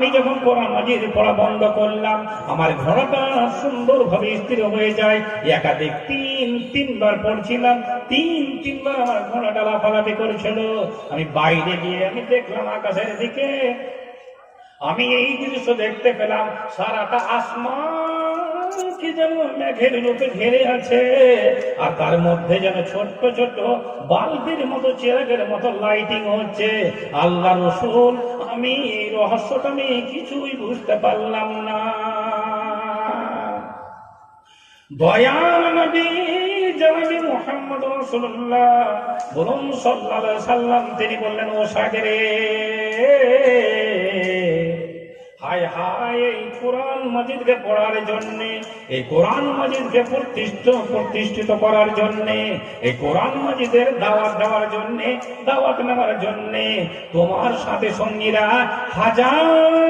আমি যখন কোরআন মাজিদ পড়া বন্ধ করলাম, আমার ঘোড়াটা সুন্দরভাবে স্থির হয়ে যায়। একাধিক তিনবার পড়ছিলাম, তিনবার আমার ঘোড়াটা লাফালাফি করেছিল। আমি বাইরে গিয়ে আমি দেখলাম আকাশের দিকে, আমি এই দৃশ্য দেখতে পেলাম, সারাটা আসমান কি যেন মেঘের রূপে ঘিরে আছে, আর তার মধ্যে যেন ছোট্ট ছোট্ট বাল্বের মতো চেরাগের মতো লাইটিং হচ্ছে। আল্লাহ রসুল, আমি এই রহস্যটা আমি কিছুই বুঝতে পারলাম না। দয়াল নবী জনাবে মুহাম্মদ রাসূলুল্লাহ বলুন সাল্লাল্লাহু আলাইহি সাল্লাম, তিনি বললেন, ও সাগরে, হায় হায়, এই কোরআন মাজিদকে পড়ার জন্যে, এই কোরআন মাজিদকে প্রতিষ্ঠিত করার জন্যে, এই কোরআন মাজিদের দাওয়াত দেওয়ার জন্যে, দাওয়াত নেওয়ার জন্যে তোমার সাথে সঙ্গীরা হাজার